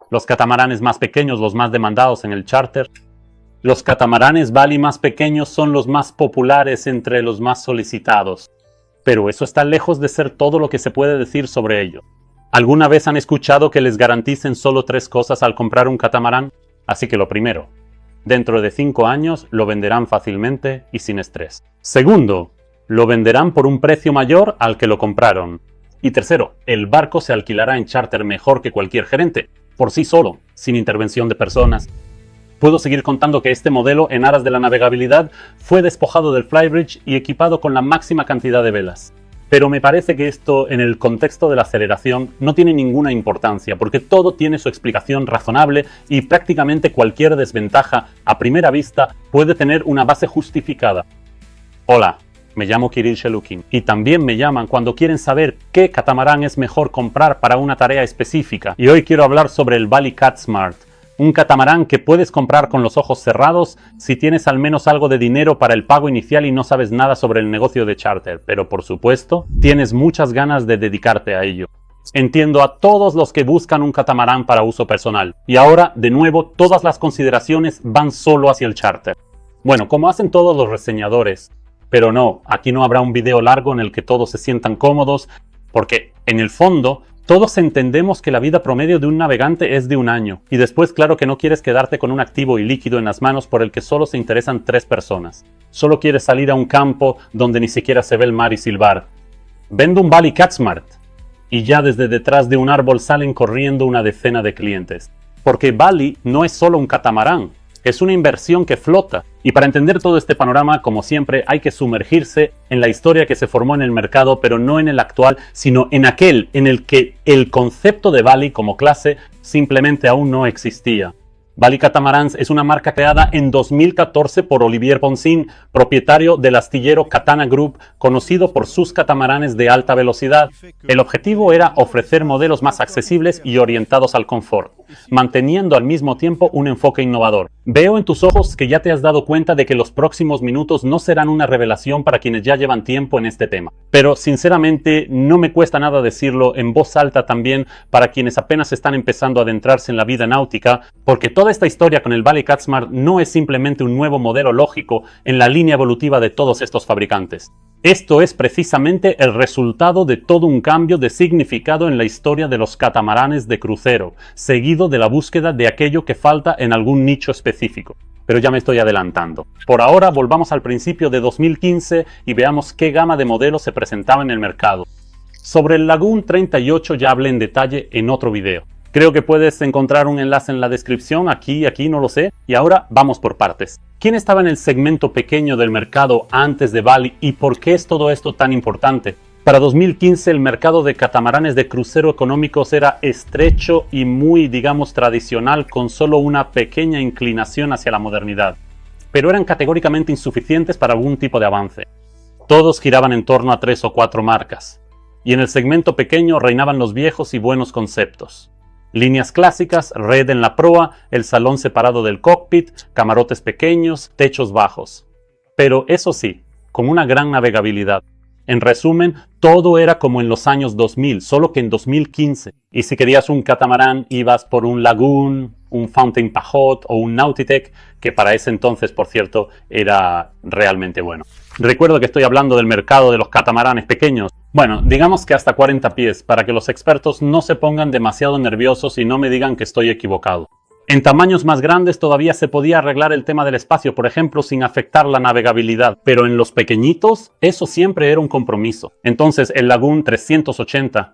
Los catamaranes más pequeños, los más demandados en el charter. Los catamaranes Bali más pequeños son los más populares entre los más solicitados. Pero eso está lejos de ser todo lo que se puede decir sobre ellos. ¿Alguna vez han escuchado que les garanticen solo 3 cosas al comprar un catamarán? Así que lo primero, dentro de 5 años lo venderán fácilmente y sin estrés. Segundo, lo venderán por un precio mayor al que lo compraron. Y tercero, el barco se alquilará en charter mejor que cualquier gerente, por sí solo, sin intervención de personas. Puedo seguir contando que este modelo, en aras de la navegabilidad, fue despojado del flybridge y equipado con la máxima cantidad de velas. Pero me parece que esto, en el contexto de la aceleración, no tiene ninguna importancia, porque todo tiene su explicación razonable y prácticamente cualquier desventaja, a primera vista, puede tener una base justificada. Hola, me llamo Kirill Shelukin, y también me llaman cuando quieren saber qué catamarán es mejor comprar para una tarea específica. Y hoy quiero hablar sobre el Bali Cat Smart, un catamarán que puedes comprar con los ojos cerrados si tienes al menos algo de dinero para el pago inicial y no sabes nada sobre el negocio de charter, pero por supuesto, tienes muchas ganas de dedicarte a ello. Entiendo a todos los que buscan un catamarán para uso personal. Y ahora, de nuevo, todas las consideraciones van solo hacia el charter. Bueno, como hacen todos los reseñadores. Pero no, aquí no habrá un video largo en el que todos se sientan cómodos, porque, en el fondo, todos entendemos que la vida promedio de un navegante es de 1 año. Y después, claro que no quieres quedarte con un activo y líquido en las manos por el que solo se interesan 3 personas. Solo quieres salir a un campo donde ni siquiera se ve el mar y silbar. Vendo un Bali Cat Smart. Y ya desde detrás de un árbol salen corriendo una decena de clientes. Porque Bali no es solo un catamarán. Es una inversión que flota. Y para entender todo este panorama, como siempre, hay que sumergirse en la historia que se formó en el mercado, pero no en el actual, sino en aquel en el que el concepto de Bali como clase simplemente aún no existía. Bali Catamarans es una marca creada en 2014 por Olivier Ponsin, propietario del astillero Katana Group, conocido por sus catamaranes de alta velocidad. El objetivo era ofrecer modelos más accesibles y orientados al confort, manteniendo al mismo tiempo un enfoque innovador. Veo en tus ojos que ya te has dado cuenta de que los próximos minutos no serán una revelación para quienes ya llevan tiempo en este tema. Pero sinceramente no me cuesta nada decirlo en voz alta también para quienes apenas están empezando a adentrarse en la vida náutica, porque toda esta historia con el Bali Cat Smart no es simplemente un nuevo modelo lógico en la línea evolutiva de todos estos fabricantes. Esto es precisamente el resultado de todo un cambio de significado en la historia de los catamaranes de crucero, seguido de la búsqueda de aquello que falta en algún nicho específico. Pero ya me estoy adelantando. Por ahora volvamos al principio de 2015 y veamos qué gama de modelos se presentaba en el mercado. Sobre el Lagoon 38 ya hablé en detalle en otro video. Creo que puedes encontrar un enlace en la descripción, aquí, no lo sé. Y ahora vamos por partes. ¿Quién estaba en el segmento pequeño del mercado antes de Bali y por qué es todo esto tan importante? Para 2015 el mercado de catamaranes de crucero económicos era estrecho y muy, digamos, tradicional, con solo una pequeña inclinación hacia la modernidad. Pero eran categóricamente insuficientes para algún tipo de avance. Todos giraban en torno a 3 o 4 marcas. Y en el segmento pequeño reinaban los viejos y buenos conceptos. Líneas clásicas, red en la proa, el salón separado del cockpit, camarotes pequeños, techos bajos. Pero eso sí, con una gran navegabilidad. En resumen, todo era como en los años 2000, solo que en 2015. Y si querías un catamarán, ibas por un Lagoon, un Fountain Pajot o un Nautitech, que para ese entonces, por cierto, era realmente bueno. Recuerdo que estoy hablando del mercado de los catamaranes pequeños. Bueno, digamos que hasta 40 pies, para que los expertos no se pongan demasiado nerviosos y no me digan que estoy equivocado. En tamaños más grandes todavía se podía arreglar el tema del espacio, por ejemplo, sin afectar la navegabilidad. Pero en los pequeñitos, eso siempre era un compromiso. Entonces, el Lagoon 380,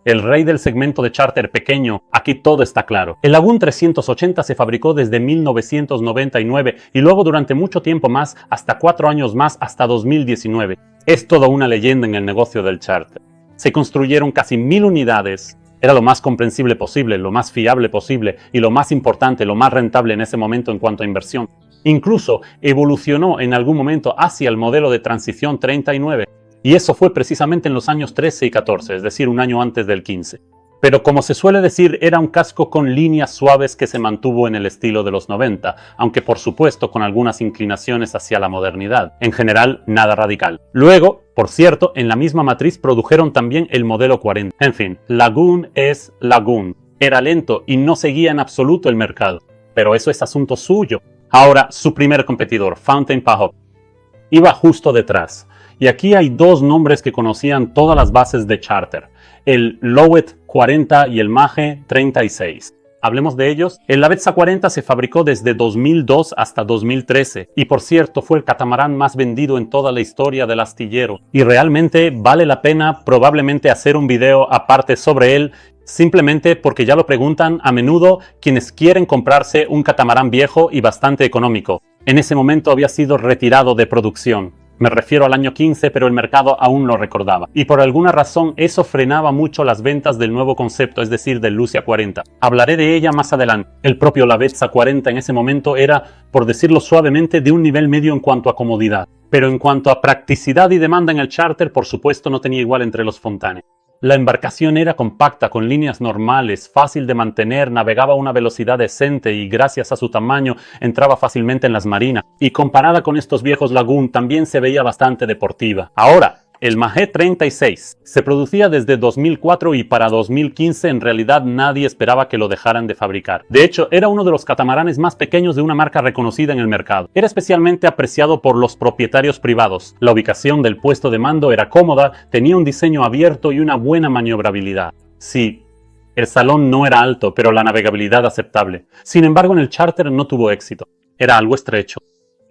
el rey del segmento de charter pequeño, aquí todo está claro. El Lagoon 380 se fabricó desde 1999 y luego durante mucho tiempo más, hasta 4 años más, hasta 2019. Es toda una leyenda en el negocio del charter. Se construyeron casi 1000 unidades. Era lo más comprensible posible, lo más fiable posible y lo más importante, lo más rentable en ese momento en cuanto a inversión. Incluso evolucionó en algún momento hacia el modelo de transición 39. Y eso fue precisamente en los años 13 y 14, es decir, un año antes del 15. Pero como se suele decir, era un casco con líneas suaves que se mantuvo en el estilo de los 90, aunque por supuesto con algunas inclinaciones hacia la modernidad. En general, nada radical. Luego, por cierto, en la misma matriz produjeron también el modelo 40. En fin, Lagoon es Lagoon. Era lento y no seguía en absoluto el mercado. Pero eso es asunto suyo. Ahora, su primer competidor, Fountain PAHO, iba justo detrás. Y aquí hay dos nombres que conocían todas las bases de charter, el Lowet 40 y el Mage 36. Hablemos de ellos. El Lavezza 40 se fabricó desde 2002 hasta 2013 y por cierto fue el catamarán más vendido en toda la historia del astillero. Y realmente vale la pena probablemente hacer un video aparte sobre él, simplemente porque ya lo preguntan a menudo quienes quieren comprarse un catamarán viejo y bastante económico. En ese momento había sido retirado de producción. Me refiero al año 15, pero el mercado aún lo recordaba. Y por alguna razón eso frenaba mucho las ventas del nuevo concepto, es decir, del Lucea 40. Hablaré de ella más adelante. El propio Lavezza 40 en ese momento era, por decirlo suavemente, de un nivel medio en cuanto a comodidad. Pero en cuanto a practicidad y demanda en el charter, por supuesto no tenía igual entre los Fontane. La embarcación era compacta, con líneas normales, fácil de mantener, navegaba a una velocidad decente y gracias a su tamaño entraba fácilmente en las marinas. Y comparada con estos viejos Lagoon también se veía bastante deportiva. Ahora, el Mage 36 se producía desde 2004 y para 2015 en realidad nadie esperaba que lo dejaran de fabricar. De hecho, era uno de los catamaranes más pequeños de una marca reconocida en el mercado. Era especialmente apreciado por los propietarios privados. La ubicación del puesto de mando era cómoda, tenía un diseño abierto y una buena maniobrabilidad. Sí, el salón no era alto, pero la navegabilidad aceptable. Sin embargo, en el charter no tuvo éxito. Era algo estrecho.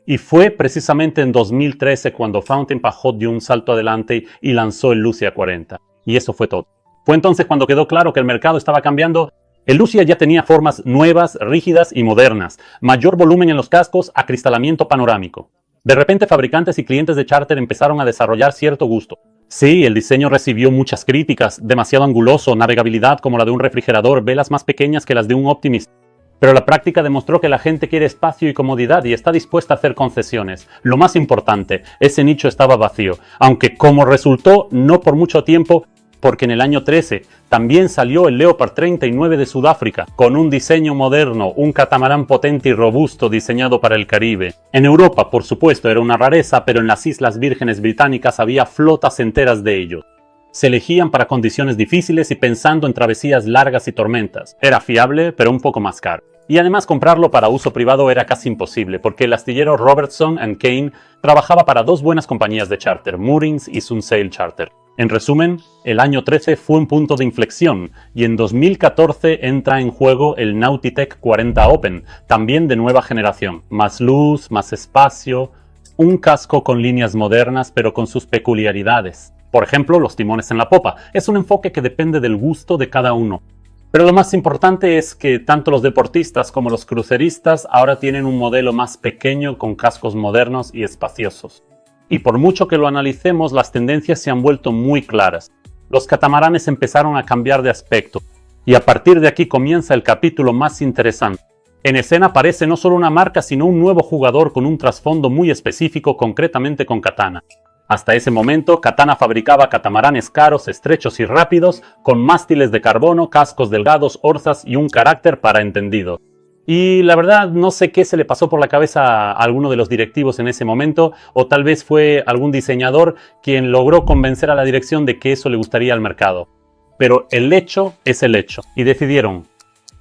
Y fue precisamente en 2013 cuando Fountain PAHO dio un salto adelante y lanzó el Lucea 40. Y eso fue todo. Fue entonces cuando quedó claro que el mercado estaba cambiando. El Lucea ya tenía formas nuevas, rígidas y modernas, mayor volumen en los cascos, acristalamiento panorámico. De repente fabricantes y clientes de charter empezaron a desarrollar cierto gusto. Sí, el diseño recibió muchas críticas, demasiado anguloso, navegabilidad como la de un refrigerador, velas más pequeñas que las de un Optimist. Pero la práctica demostró que la gente quiere espacio y comodidad y está dispuesta a hacer concesiones. Lo más importante, ese nicho estaba vacío, aunque como resultó no por mucho tiempo, porque en el año 13 también salió el Leopard 39 de Sudáfrica, con un diseño moderno, un catamarán potente y robusto diseñado para el Caribe. En Europa, por supuesto, era una rareza, pero en las Islas Vírgenes Británicas había flotas enteras de ellos. Se elegían para condiciones difíciles y pensando en travesías largas y tormentas. Era fiable, pero un poco más caro. Y además comprarlo para uso privado era casi imposible, porque el astillero Robertson & Kane trabajaba para dos buenas compañías de charter, Moorings y Sunsail Charter. En resumen, el año 13 fue un punto de inflexión, y en 2014 entra en juego el Nautitech 40 Open, también de nueva generación. Más luz, más espacio, un casco con líneas modernas pero con sus peculiaridades. Por ejemplo, los timones en la popa. Es un enfoque que depende del gusto de cada uno. Pero lo más importante es que tanto los deportistas como los cruceristas ahora tienen un modelo más pequeño con cascos modernos y espaciosos. Y por mucho que lo analicemos, las tendencias se han vuelto muy claras. Los catamaranes empezaron a cambiar de aspecto. Y a partir de aquí comienza el capítulo más interesante. En escena aparece no solo una marca, sino un nuevo jugador con un trasfondo muy específico, concretamente con Katana. Hasta ese momento, Katana fabricaba catamaranes caros, estrechos y rápidos, con mástiles de carbono, cascos delgados, orzas y un carácter para entendido. Y la verdad, no sé qué se le pasó por la cabeza a alguno de los directivos en ese momento, o tal vez fue algún diseñador quien logró convencer a la dirección de que eso le gustaría al mercado. Pero el hecho es el hecho, y decidieron,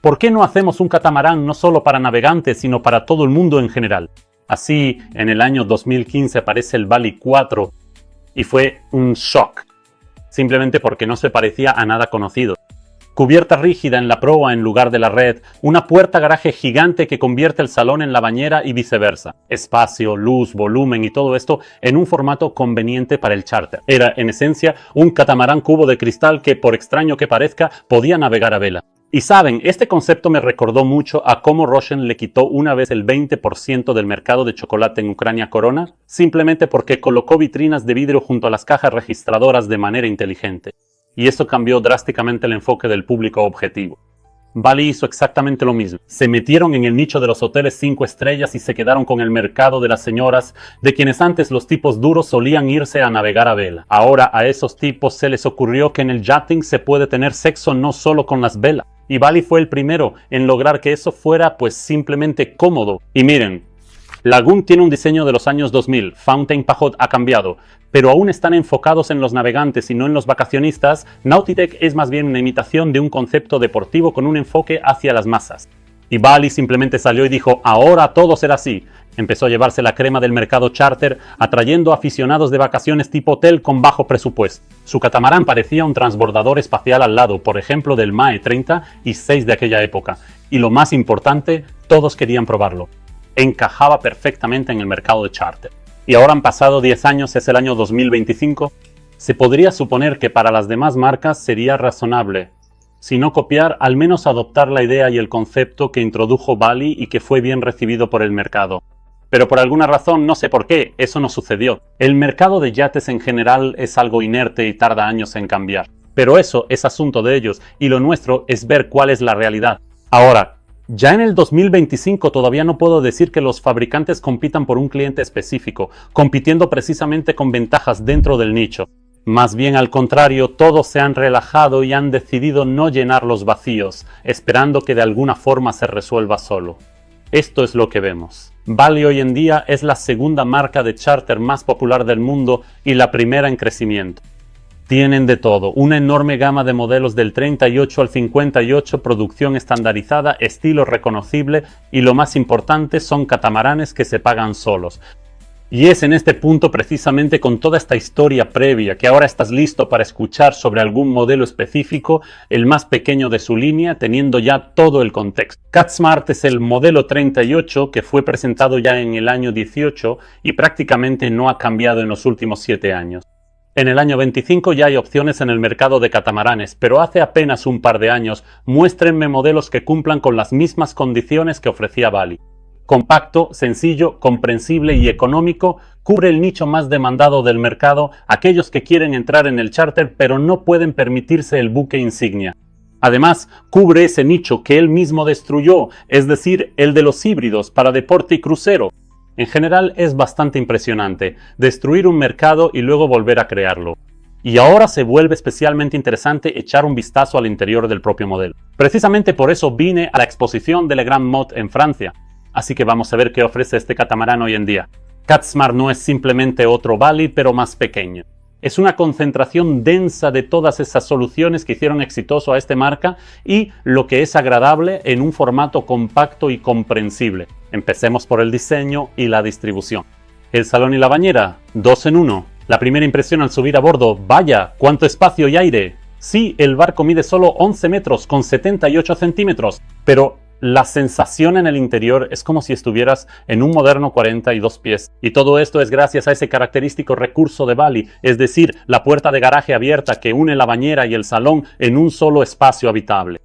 ¿por qué no hacemos un catamarán no solo para navegantes, sino para todo el mundo en general? Así, en el año 2015 aparece el Valley 4 y fue un shock, simplemente porque no se parecía a nada conocido. Cubierta rígida en la proa en lugar de la red, una puerta garaje gigante que convierte el salón en la bañera y viceversa. Espacio, luz, volumen y todo esto en un formato conveniente para el charter. Era, en esencia, un catamarán cubo de cristal que, por extraño que parezca, podía navegar a vela. Y saben, este concepto me recordó mucho a cómo Rosen le quitó una vez el 20% del mercado de chocolate en Ucrania a Corona, simplemente porque colocó vitrinas de vidrio junto a las cajas registradoras de manera inteligente. Y eso cambió drásticamente el enfoque del público objetivo. Bally hizo exactamente lo mismo. Se metieron en el nicho de los hoteles 5 estrellas y se quedaron con el mercado de las señoras, de quienes antes los tipos duros solían irse a navegar a vela. Ahora a esos tipos se les ocurrió que en el yachting se puede tener sexo no solo con las velas. Y Bally fue el primero en lograr que eso fuera pues simplemente cómodo. Y miren, Lagoon tiene un diseño de los años 2000, Fountain Pajot ha cambiado, pero aún están enfocados en los navegantes y no en los vacacionistas. Nautitech es más bien una imitación de un concepto deportivo con un enfoque hacia las masas. Y Bali simplemente salió y dijo, ahora todo será así. Empezó a llevarse la crema del mercado charter, atrayendo aficionados de vacaciones tipo hotel con bajo presupuesto. Su catamarán parecía un transbordador espacial al lado, por ejemplo del MAE 30 y 6 de aquella época. Y lo más importante, todos querían probarlo. Encajaba perfectamente en el mercado de charter. Y ahora han pasado 10 años, es el año 2025. Se podría suponer que para las demás marcas sería razonable, si no copiar, al menos adoptar la idea y el concepto que introdujo Bali y que fue bien recibido por el mercado. Pero por alguna razón, no sé por qué, eso no sucedió. El mercado de yates en general es algo inerte y tarda años en cambiar. Pero eso es asunto de ellos, y lo nuestro es ver cuál es la realidad. Ahora, ya en el 2025 todavía no puedo decir que los fabricantes compitan por un cliente específico, compitiendo precisamente con ventajas dentro del nicho. Más bien al contrario, todos se han relajado y han decidido no llenar los vacíos, esperando que de alguna forma se resuelva solo. Esto es lo que vemos. Bali hoy en día es la segunda marca de charter más popular del mundo y la primera en crecimiento. Tienen de todo, una enorme gama de modelos del 38 al 58, producción estandarizada, estilo reconocible y lo más importante son catamaranes que se pagan solos. Y es en este punto precisamente con toda esta historia previa que ahora estás listo para escuchar sobre algún modelo específico, el más pequeño de su línea, teniendo ya todo el contexto. CatSmart es el modelo 38 que fue presentado ya en el año 18 y prácticamente no ha cambiado en los últimos 7 años. En el año 25 ya hay opciones en el mercado de catamaranes, pero hace apenas un par de años muéstrenme modelos que cumplan con las mismas condiciones que ofrecía Bali. Compacto, sencillo, comprensible y económico, cubre el nicho más demandado del mercado, aquellos que quieren entrar en el charter pero no pueden permitirse el buque insignia. Además, cubre ese nicho que él mismo destruyó, es decir, el de los híbridos para deporte y crucero. En general es bastante impresionante, destruir un mercado y luego volver a crearlo. Y ahora se vuelve especialmente interesante echar un vistazo al interior del propio modelo. Precisamente por eso vine a la exposición de Le Grand Mot en Francia. Así que vamos a ver qué ofrece este catamarán hoy en día. CatSmart no es simplemente otro Bali, pero más pequeño. Es una concentración densa de todas esas soluciones que hicieron exitoso a esta marca y lo que es agradable en un formato compacto y comprensible. Empecemos por el diseño y la distribución. El salón y la bañera, 2 en 1. La primera impresión al subir a bordo, vaya, cuánto espacio y aire. Sí, el barco mide solo 11 metros con 78 centímetros, pero la sensación en el interior es como si estuvieras en un moderno 42 pies. Y todo esto es gracias a ese característico recurso de Bali, es decir, la puerta de garaje abierta que une la bañera y el salón en un solo espacio habitable.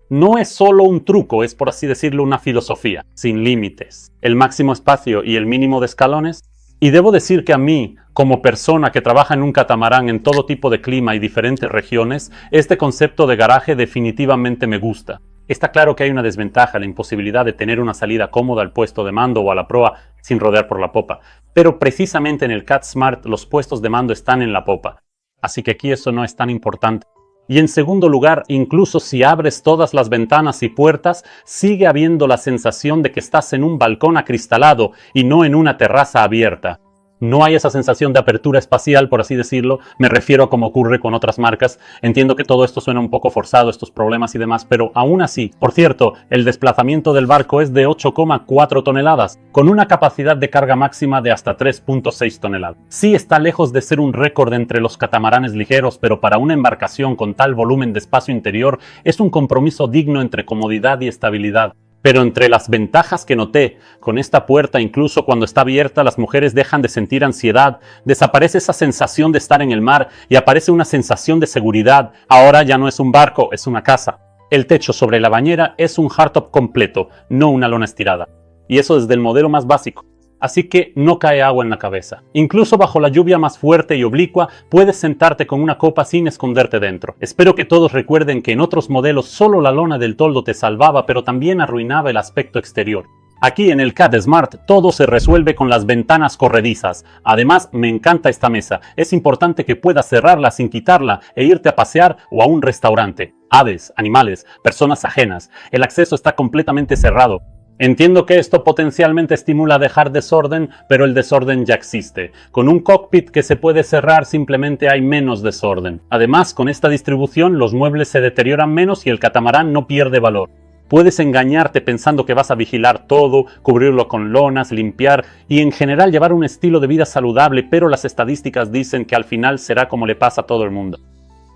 No es solo un truco, es por así decirlo una filosofía, sin límites. El máximo espacio y el mínimo de escalones. Y debo decir que a mí, como persona que trabaja en un catamarán en todo tipo de clima y diferentes regiones, este concepto de garaje definitivamente me gusta. Está claro que hay una desventaja, la imposibilidad de tener una salida cómoda al puesto de mando o a la proa sin rodear por la popa. Pero precisamente en el CatSmart los puestos de mando están en la popa. Así que aquí eso no es tan importante. Y en segundo lugar, incluso si abres todas las ventanas y puertas, sigue habiendo la sensación de que estás en un balcón acristalado y no en una terraza abierta. No hay esa sensación de apertura espacial, por así decirlo, me refiero a como ocurre con otras marcas. Entiendo que todo esto suena un poco forzado, estos problemas y demás, pero aún así, por cierto, el desplazamiento del barco es de 8,4 toneladas, con una capacidad de carga máxima de hasta 3,6 toneladas. Sí está lejos de ser un récord entre los catamaranes ligeros, pero para una embarcación con tal volumen de espacio interior, es un compromiso digno entre comodidad y estabilidad. Pero entre las ventajas que noté, con esta puerta incluso cuando está abierta las mujeres dejan de sentir ansiedad, desaparece esa sensación de estar en el mar y aparece una sensación de seguridad. Ahora ya no es un barco, es una casa. El techo sobre la bañera es un hardtop completo, no una lona estirada. Y eso desde el modelo más básico. Así que no cae agua en la cabeza. Incluso bajo la lluvia más fuerte y oblicua, puedes sentarte con una copa sin esconderte dentro. Espero que todos recuerden que en otros modelos solo la lona del toldo te salvaba, pero también arruinaba el aspecto exterior. Aquí en el CatSmart todo se resuelve con las ventanas corredizas. Además, me encanta esta mesa. Es importante que puedas cerrarla sin quitarla e irte a pasear o a un restaurante. Aves, animales, personas ajenas. El acceso está completamente cerrado. Entiendo que esto potencialmente estimula dejar desorden, pero el desorden ya existe. Con un cockpit que se puede cerrar simplemente hay menos desorden. Además, con esta distribución los muebles se deterioran menos y el catamarán no pierde valor. Puedes engañarte pensando que vas a vigilar todo, cubrirlo con lonas, limpiar y en general llevar un estilo de vida saludable, pero las estadísticas dicen que al final será como le pasa a todo el mundo.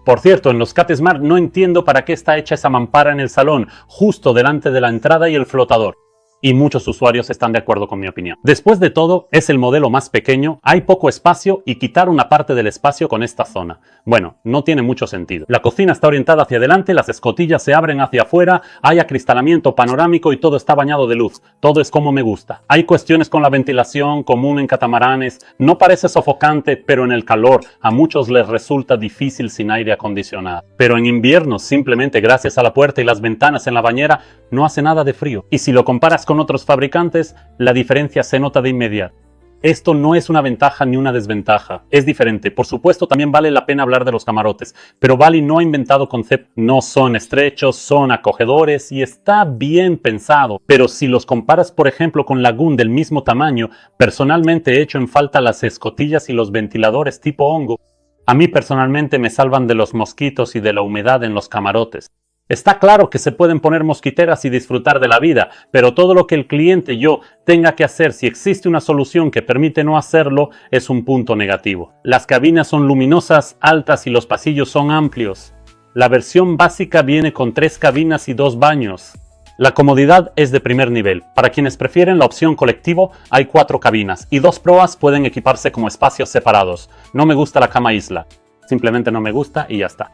Por cierto, en los Cat Smart no entiendo para qué está hecha esa mampara en el salón, justo delante de la entrada y el flotador. Y muchos usuarios están de acuerdo con mi opinión. Después de todo, es el modelo más pequeño, hay poco espacio y quitar una parte del espacio con esta zona. Bueno, no tiene mucho sentido. La cocina está orientada hacia adelante, las escotillas se abren hacia afuera, hay acristalamiento panorámico y todo está bañado de luz. Todo es como me gusta. Hay cuestiones con la ventilación común en catamaranes, no parece sofocante, pero en el calor a muchos les resulta difícil sin aire acondicionado. Pero en invierno, simplemente gracias a la puerta y las ventanas en la bañera, no hace nada de frío. Y si lo comparas con otros fabricantes, la diferencia se nota de inmediato. Esto no es una ventaja ni una desventaja, es diferente. Por supuesto, también vale la pena hablar de los camarotes, pero Bali no ha inventado conceptos. No son estrechos, son acogedores y está bien pensado. Pero si los comparas, por ejemplo, con Lagoon del mismo tamaño, personalmente he hecho en falta las escotillas y los ventiladores tipo hongo. A mí personalmente me salvan de los mosquitos y de la humedad en los camarotes. Está claro que se pueden poner mosquiteras y disfrutar de la vida, pero todo lo que el cliente y yo tenga que hacer si existe una solución que permite no hacerlo es un punto negativo. Las cabinas son luminosas, altas y los pasillos son amplios. La versión básica viene con 3 cabinas y 2 baños. La comodidad es de primer nivel. Para quienes prefieren la opción colectivo, hay 4 cabinas y 2 proas pueden equiparse como espacios separados. No me gusta la cama isla. Simplemente no me gusta y ya está.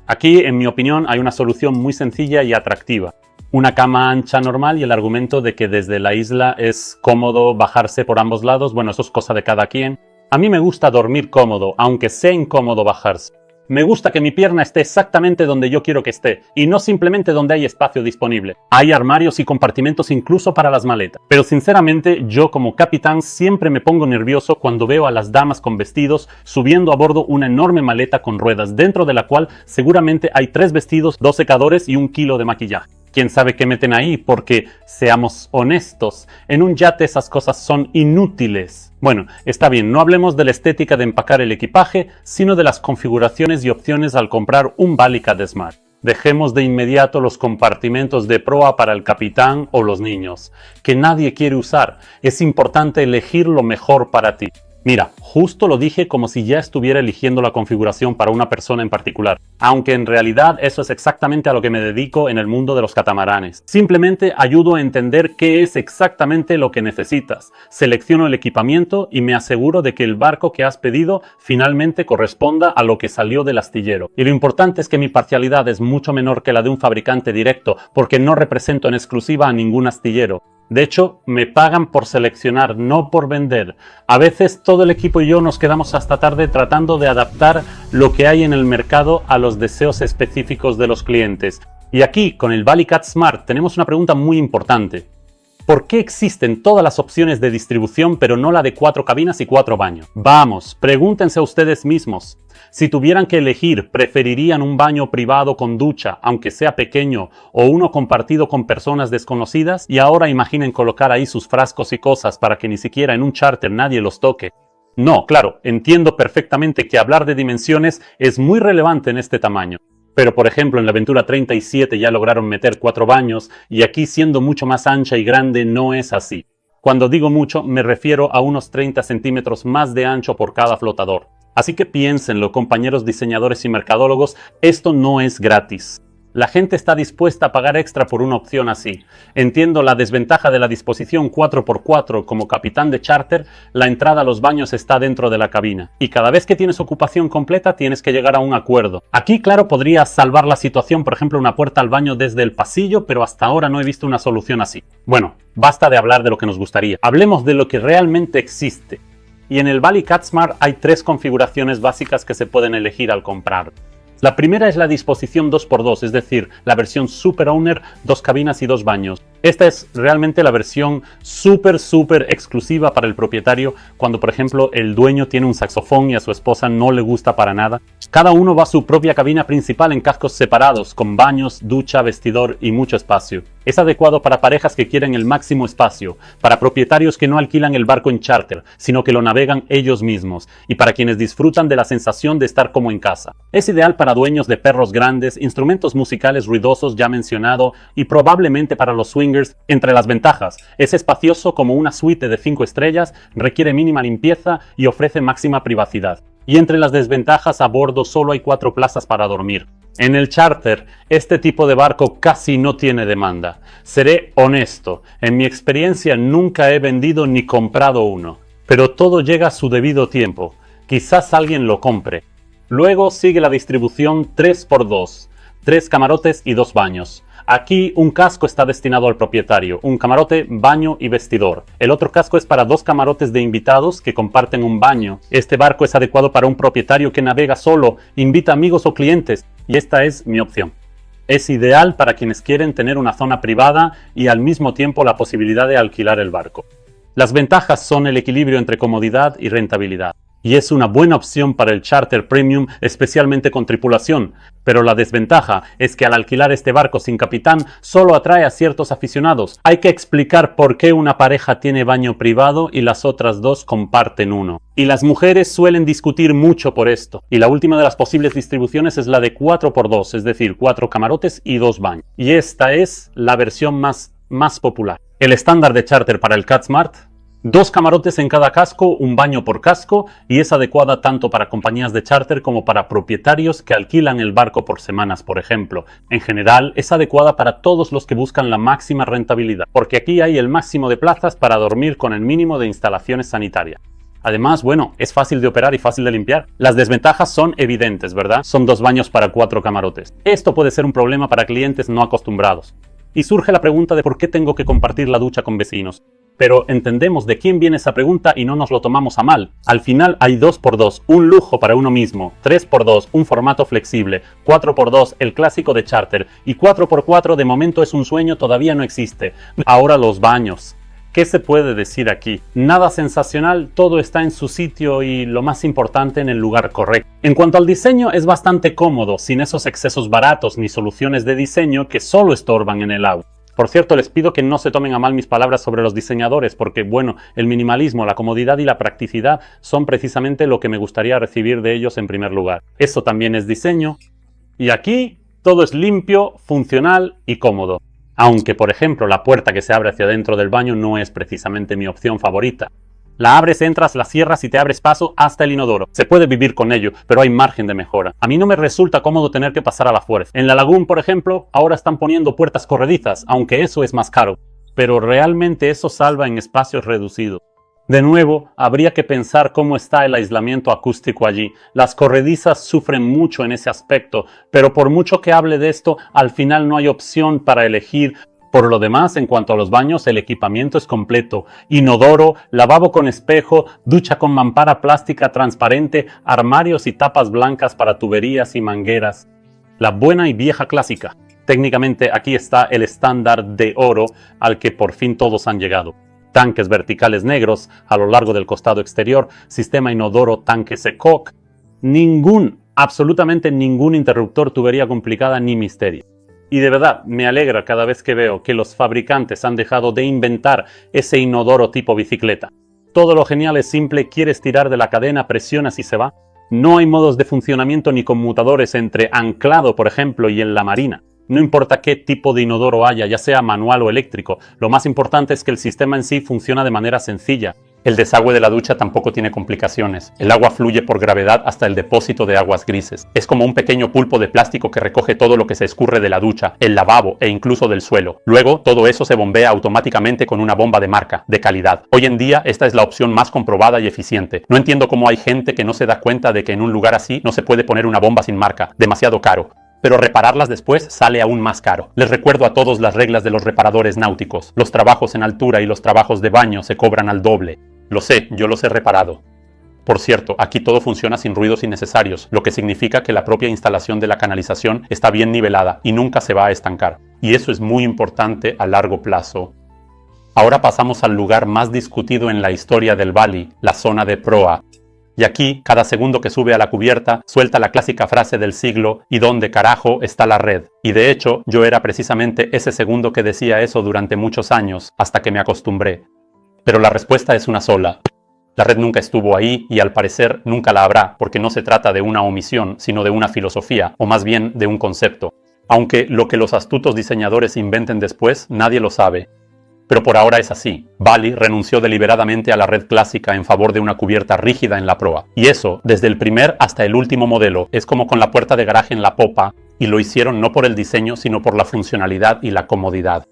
Aquí, en mi opinión, hay una solución muy sencilla y atractiva. Una cama ancha normal y el argumento de que desde la isla es cómodo bajarse por ambos lados. Bueno, eso es cosa de cada quien. A mí me gusta dormir cómodo, aunque sea incómodo bajarse. Me gusta que mi pierna esté exactamente donde yo quiero que esté, y no simplemente donde hay espacio disponible. Hay armarios y compartimentos incluso para las maletas. Pero sinceramente, yo como capitán siempre me pongo nervioso cuando veo a las damas con vestidos subiendo a bordo una enorme maleta con ruedas, dentro de la cual seguramente hay 3 vestidos, 2 secadores y 1 kilo de maquillaje. ¿Quién sabe qué meten ahí? Porque, seamos honestos, en un yate esas cosas son inútiles. Bueno, está bien, no hablemos de la estética de empacar el equipaje, sino de las configuraciones y opciones al comprar un Bali Cat Smart. Dejemos de inmediato los compartimentos de proa para el capitán o los niños, que nadie quiere usar. Es importante elegir lo mejor para ti. Mira, justo lo dije como si ya estuviera eligiendo la configuración para una persona en particular, aunque en realidad eso es exactamente a lo que me dedico en el mundo de los catamaranes. Simplemente ayudo a entender qué es exactamente lo que necesitas, selecciono el equipamiento y me aseguro de que el barco que has pedido finalmente corresponda a lo que salió del astillero. Y lo importante es que mi parcialidad es mucho menor que la de un fabricante directo, porque no represento en exclusiva a ningún astillero. De hecho, me pagan por seleccionar, no por vender. A veces todo el equipo y yo nos quedamos hasta tarde tratando de adaptar lo que hay en el mercado a los deseos específicos de los clientes. Y aquí, con el Bali Cat Smart, tenemos una pregunta muy importante. ¿Por qué existen todas las opciones de distribución pero no la de 4 cabinas y 4 baños? Vamos, pregúntense a ustedes mismos. Si tuvieran que elegir, ¿preferirían un baño privado con ducha, aunque sea pequeño, o uno compartido con personas desconocidas? Y ahora imaginen colocar ahí sus frascos y cosas para que ni siquiera en un charter nadie los toque. No, claro, entiendo perfectamente que hablar de dimensiones es muy relevante en este tamaño. Pero por ejemplo en la Aventura 37 ya lograron meter 4 baños y aquí siendo mucho más ancha y grande no es así. Cuando digo mucho me refiero a unos 30 centímetros más de ancho por cada flotador. Así que piénsenlo, compañeros diseñadores y mercadólogos, esto no es gratis. La gente está dispuesta a pagar extra por una opción así. Entiendo la desventaja de la disposición 4x4 como capitán de charter, la entrada a los baños está dentro de la cabina. Y cada vez que tienes ocupación completa tienes que llegar a un acuerdo. Aquí, claro, podrías salvar la situación, por ejemplo, una puerta al baño desde el pasillo, pero hasta ahora no he visto una solución así. Bueno, basta de hablar de lo que nos gustaría. Hablemos de lo que realmente existe. Y en el Bali Cat Smart hay 3 configuraciones básicas que se pueden elegir al comprar. La primera es la disposición 2x2, es decir, la versión Super Owner, 2 cabinas y 2 baños. Esta es realmente la versión súper exclusiva para el propietario cuando, por ejemplo, el dueño tiene un saxofón y a su esposa no le gusta para nada. Cada uno va a su propia cabina principal en cascos separados, con baños, ducha, vestidor y mucho espacio. Es adecuado para parejas que quieren el máximo espacio, para propietarios que no alquilan el barco en charter, sino que lo navegan ellos mismos, y para quienes disfrutan de la sensación de estar como en casa. Es ideal para dueños de perros grandes, instrumentos musicales ruidosos ya mencionado, y probablemente para los swingers. Entre las ventajas, es espacioso como una suite de 5 estrellas, requiere mínima limpieza y ofrece máxima privacidad. Y entre las desventajas, a bordo solo hay 4 plazas para dormir. En el charter, este tipo de barco casi no tiene demanda. Seré honesto, en mi experiencia nunca he vendido ni comprado uno. Pero todo llega a su debido tiempo. Quizás alguien lo compre. Luego sigue la distribución 3x2, 3 camarotes y 2 baños. Aquí un casco está destinado al propietario, un camarote, baño y vestidor. El otro casco es para 2 camarotes de invitados que comparten un baño. Este barco es adecuado para un propietario que navega solo, invita amigos o clientes, y esta es mi opción. Es ideal para quienes quieren tener una zona privada y al mismo tiempo la posibilidad de alquilar el barco. Las ventajas son el equilibrio entre comodidad y rentabilidad. Y es una buena opción para el charter premium, especialmente con tripulación. Pero la desventaja es que al alquilar este barco sin capitán, solo atrae a ciertos aficionados. Hay que explicar por qué una pareja tiene baño privado y las otras 2 comparten uno. Y las mujeres suelen discutir mucho por esto. Y la última de las posibles distribuciones es la de 4x2, es decir, 4 camarotes y 2 baños. Y esta es la versión más popular. El estándar de charter para el CatSmart: 2 camarotes en cada casco, un baño por casco, y es adecuada tanto para compañías de charter como para propietarios que alquilan el barco por semanas, por ejemplo. En general, es adecuada para todos los que buscan la máxima rentabilidad, porque aquí hay el máximo de plazas para dormir con el mínimo de instalaciones sanitarias. Además, bueno, es fácil de operar y fácil de limpiar. Las desventajas son evidentes, ¿verdad? Son 2 baños para 4 camarotes. Esto puede ser un problema para clientes no acostumbrados. Y surge la pregunta de por qué tengo que compartir la ducha con vecinos. Pero entendemos de quién viene esa pregunta y no nos lo tomamos a mal. Al final hay 2x2, un lujo para uno mismo, 3x2, un formato flexible, 4x2, el clásico de charter, y 4x4 de momento es un sueño, todavía no existe. Ahora los baños. ¿Qué se puede decir aquí? Nada sensacional, todo está en su sitio y lo más importante, en el lugar correcto. En cuanto al diseño, es bastante cómodo, sin esos excesos baratos ni soluciones de diseño que solo estorban en el auto. Por cierto, les pido que no se tomen a mal mis palabras sobre los diseñadores, porque, bueno, el minimalismo, la comodidad y la practicidad son precisamente lo que me gustaría recibir de ellos en primer lugar. Eso también es diseño. Y aquí todo es limpio, funcional y cómodo. Aunque, por ejemplo, la puerta que se abre hacia dentro del baño no es precisamente mi opción favorita. La abres, entras, la cierras y te abres paso hasta el inodoro. Se puede vivir con ello, pero hay margen de mejora. A mí no me resulta cómodo tener que pasar a la fuerza. En la Lagoon, por ejemplo, ahora están poniendo puertas corredizas, aunque eso es más caro. Pero realmente eso salva en espacios reducidos. De nuevo, habría que pensar cómo está el aislamiento acústico allí. Las corredizas sufren mucho en ese aspecto, pero por mucho que hable de esto, al final no hay opción para elegir. Por lo demás, en cuanto a los baños, el equipamiento es completo. Inodoro, lavabo con espejo, ducha con mampara plástica transparente, armarios y tapas blancas para tuberías y mangueras. La buena y vieja clásica. Técnicamente aquí está el estándar de oro al que por fin todos han llegado. Tanques verticales negros a lo largo del costado exterior, sistema inodoro tanque Secoc. Absolutamente ningún interruptor, tubería complicada ni misterio. Y de verdad, me alegra cada vez que veo que los fabricantes han dejado de inventar ese inodoro tipo bicicleta. Todo lo genial es simple, quieres tirar de la cadena, presionas y se va. No hay modos de funcionamiento ni conmutadores entre anclado, por ejemplo, y en la marina. No importa qué tipo de inodoro haya, ya sea manual o eléctrico, lo más importante es que el sistema en sí funciona de manera sencilla. El desagüe de la ducha tampoco tiene complicaciones. El agua fluye por gravedad hasta el depósito de aguas grises. Es como un pequeño pulpo de plástico que recoge todo lo que se escurre de la ducha, el lavabo e incluso del suelo. Luego, todo eso se bombea automáticamente con una bomba de marca, de calidad. Hoy en día, esta es la opción más comprobada y eficiente. No entiendo cómo hay gente que no se da cuenta de que en un lugar así no se puede poner una bomba sin marca. Demasiado caro. Pero repararlas después sale aún más caro. Les recuerdo a todos las reglas de los reparadores náuticos. Los trabajos en altura y los trabajos de baño se cobran al doble. Lo sé, yo los he reparado. Por cierto, aquí todo funciona sin ruidos innecesarios, lo que significa que la propia instalación de la canalización está bien nivelada y nunca se va a estancar. Y eso es muy importante a largo plazo. Ahora pasamos al lugar más discutido en la historia del Bali, la zona de proa. Y aquí, cada segundo que sube a la cubierta, suelta la clásica frase del siglo: ¿y dónde carajo está la red? Y de hecho, yo era precisamente ese segundo que decía eso durante muchos años, hasta que me acostumbré. Pero la respuesta es una sola. La red nunca estuvo ahí y al parecer nunca la habrá, porque no se trata de una omisión, sino de una filosofía, o más bien de un concepto. Aunque lo que los astutos diseñadores inventen después, nadie lo sabe. Pero por ahora es así. Bally renunció deliberadamente a la red clásica en favor de una cubierta rígida en la proa. Y eso, desde el primer hasta el último modelo, es como con la puerta de garaje en la popa, y lo hicieron no por el diseño, sino por la funcionalidad y la comodidad.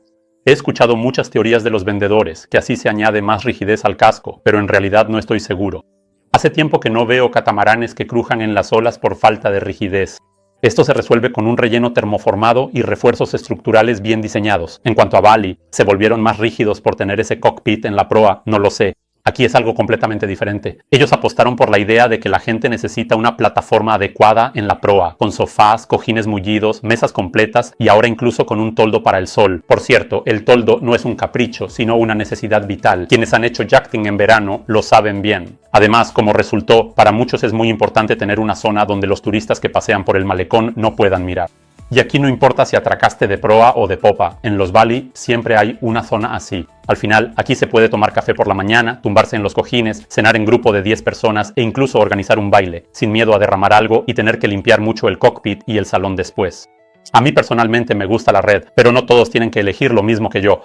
He escuchado muchas teorías de los vendedores, que así se añade más rigidez al casco, pero en realidad no estoy seguro. Hace tiempo que no veo catamaranes que crujan en las olas por falta de rigidez. Esto se resuelve con un relleno termoformado y refuerzos estructurales bien diseñados. En cuanto a Bally, ¿se volvieron más rígidos por tener ese cockpit en la proa? No lo sé. Aquí es algo completamente diferente. Ellos apostaron por la idea de que la gente necesita una plataforma adecuada en la proa, con sofás, cojines mullidos, mesas completas y ahora incluso con un toldo para el sol. Por cierto, el toldo no es un capricho, sino una necesidad vital. Quienes han hecho yachting en verano lo saben bien. Además, como resultó, para muchos es muy importante tener una zona donde los turistas que pasean por el malecón no puedan mirar. Y aquí no importa si atracaste de proa o de popa, en los Bally siempre hay una zona así. Al final, aquí se puede tomar café por la mañana, tumbarse en los cojines, cenar en grupo de 10 personas e incluso organizar un baile, sin miedo a derramar algo y tener que limpiar mucho el cockpit y el salón después. A mí personalmente me gusta la red, pero no todos tienen que elegir lo mismo que yo.